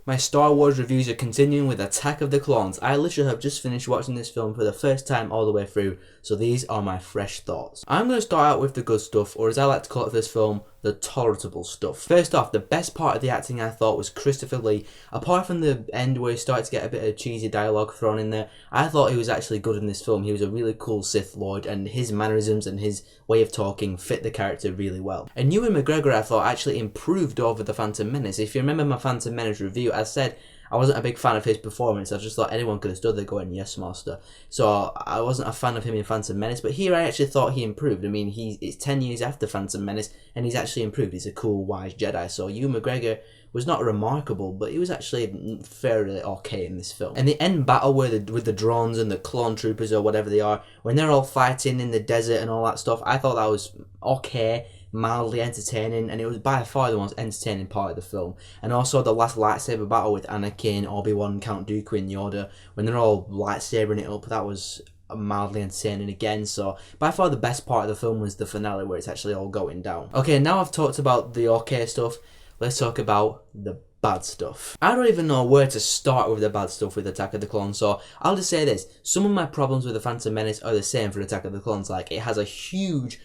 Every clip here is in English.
My Star Wars reviews are continuing with Attack of the Clones. I literally have just finished watching this film for the first time all the way through, so these are my fresh thoughts. I'm going to start out with the good stuff, or as I like to call it for this film, the tolerable stuff. First off, the best part of the acting I thought was Christopher Lee. Apart from the end where he started to get a bit of cheesy dialogue thrown in there, I thought he was actually good in this film. He was a really cool Sith Lord, and his mannerisms and his way of talking fit the character really well. And Ewan McGregor I thought actually improved over the Phantom Menace. If you remember my Phantom Menace review, I said I wasn't a big fan of his performance. I just thought anyone could have stood there going, yes, master. So I wasn't a fan of him in Phantom Menace, but here I actually thought he improved. I mean, it's 10 years after Phantom Menace, and he's actually improved. He's a cool, wise Jedi. So Ewan McGregor was not remarkable, but he was actually fairly okay in this film. And the end battle with the drones and the clone troopers or whatever they are, when they're all fighting in the desert and all that stuff, I thought that was okay, mildly entertaining, and it was by far the most entertaining part of the film. And also the last lightsaber battle with Anakin, Obi-Wan, Count Dooku and Yoda, when they're all lightsabering it up, that was mildly entertaining again. So by far the best part of the film was the finale where it's actually all going down. Okay, now I've talked about the okay stuff, let's talk about the bad stuff. I don't even know where to start with the bad stuff with Attack of the Clones, so I'll just say this. Some of my problems with the Phantom Menace are the same for Attack of the Clones. Like, it has a huge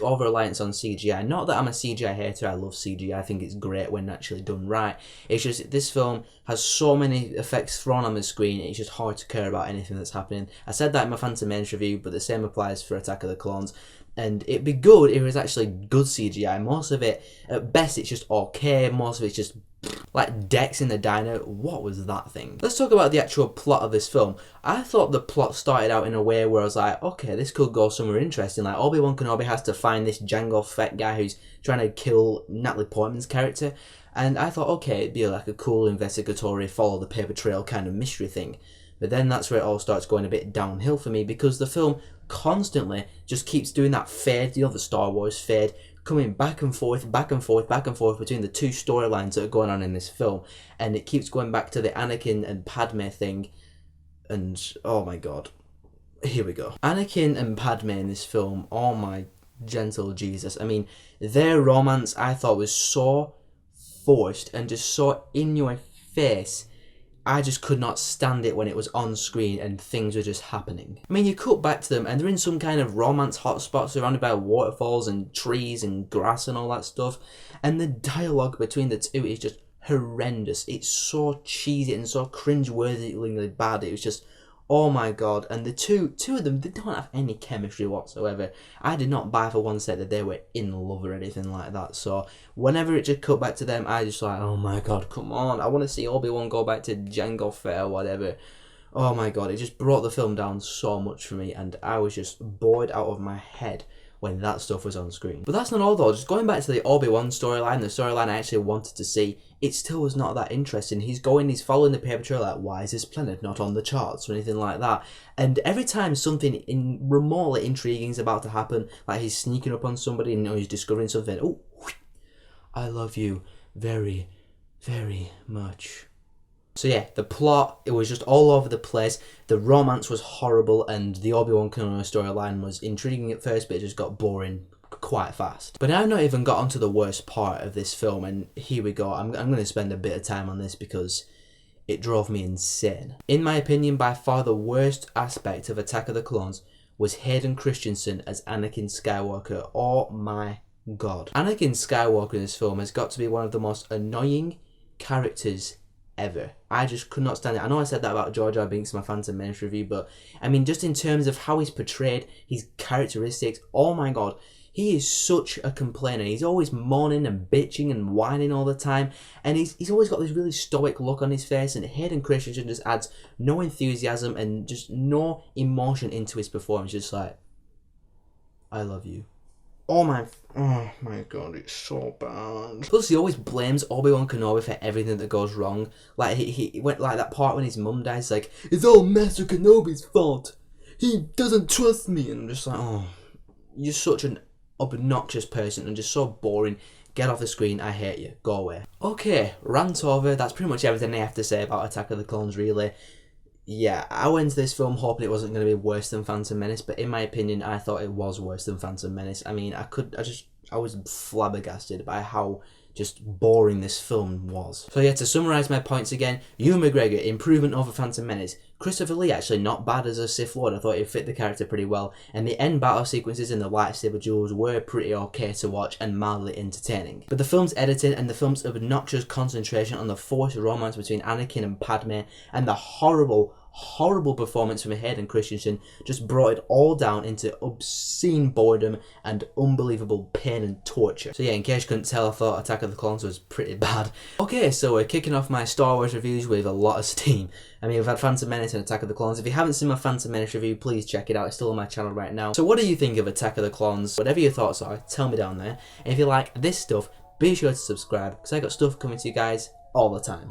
over-reliance on CGI. Not that I'm a CGI hater, I love CGI, I think it's great when actually done right. It's just, this film has so many effects thrown on the screen, it's just hard to care about anything that's happening. I said that in my Phantom Menace review, but the same applies for Attack of the Clones. And it'd be good if it was actually good CGI. Most of it, at best, it's just okay. Most of it's just like Dex in the diner. What was that thing? Let's talk about the actual plot of this film. I thought the plot started out in a way where I was like, okay, this could go somewhere interesting. Like, Obi-Wan Kenobi has to find this Jango Fett guy who's trying to kill Natalie Portman's character. And I thought, okay, it'd be like a cool investigatory, follow the paper trail kind of mystery thing. But then that's where it all starts going a bit downhill for me, because the film constantly just keeps doing that fade, you know, the Star Wars fade, coming back and forth between the two storylines that are going on in this film. And it keeps going back to the Anakin and Padme thing. And, oh my god. Here we go. Anakin and Padme in this film, oh my gentle Jesus. I mean, their romance I thought was so forced and just so in your face. I just could not stand it when it was on screen and things were just happening. I mean, you cut back to them and they're in some kind of romance hotspot surrounded by waterfalls and trees and grass and all that stuff. And the dialogue between the two is just horrendous. It's so cheesy and so cringe-worthily bad. It was just, oh my god. And the two of them, they don't have any chemistry whatsoever. I did not buy for one set that they were in love or anything like that. So whenever it just cut back to them, I just like, oh my god, come on. I want to see Obi-Wan go back to Jango Fett or whatever. Oh my god, it just brought the film down so much for me, and I was just bored out of my head when that stuff was on screen. But that's not all though. Just going back to the Obi-Wan storyline, the storyline I actually wanted to see, it still was not that interesting. He's following the paper trail like, why is this planet not on the charts or anything like that? And every time something remotely intriguing is about to happen, like he's sneaking up on somebody and he's discovering something, oh, I love you very, very much. So yeah, the plot, it was just all over the place. The romance was horrible, and the Obi-Wan Kenobi storyline was intriguing at first, but it just got boring quite fast. But now I've not even got onto the worst part of this film, and here we go. I'm going to spend a bit of time on this because it drove me insane. In my opinion, by far the worst aspect of Attack of the Clones was Hayden Christensen as Anakin Skywalker. Oh my god. Anakin Skywalker in this film has got to be one of the most annoying characters ever. I just could not stand it. I know I said that about Jar Jar Binks in my Phantom Menace review, but I mean, just in terms of how he's portrayed, his characteristics, oh my god, he is such a complainer. He's always moaning and bitching and whining all the time, and he's always got this really stoic look on his face, and Hayden Christensen just adds no enthusiasm and just no emotion into his performance. Just like, I love you. Oh my god, it's so bad. Plus, he always blames Obi-Wan Kenobi for everything that goes wrong. Like, he went like that part when his mum dies, like, it's all Master Kenobi's fault. He doesn't trust me. And I'm just like, oh, you're such an obnoxious person and just so boring. Get off the screen, I hate you. Go away. Okay, rant over. That's pretty much everything I have to say about Attack of the Clones, really. Yeah, I went to this film hoping it wasn't going to be worse than Phantom Menace, but in my opinion, I thought it was worse than Phantom Menace. I mean, I was flabbergasted by how just boring this film was. So yeah, to summarise my points again, Ewan McGregor, improvement over Phantom Menace. Christopher Lee, actually not bad as a Sith Lord. I thought he fit the character pretty well. And the end battle sequences in the lightsaber duels were pretty okay to watch and mildly entertaining. But the film's editing and the film's obnoxious concentration on the forced romance between Anakin and Padme and the horrible performance from Hayden Christensen just brought it all down into obscene boredom and unbelievable pain and torture. So yeah, in case you couldn't tell, I thought Attack of the Clones was pretty bad. Okay, so we're kicking off my Star Wars reviews with a lot of steam. I mean, we've had Phantom Menace and Attack of the Clones. If you haven't seen my Phantom Menace review, please check it out. It's still on my channel right now. So what do you think of Attack of the Clones? Whatever your thoughts are, tell me down there. And if you like this stuff, be sure to subscribe, because I got stuff coming to you guys all the time.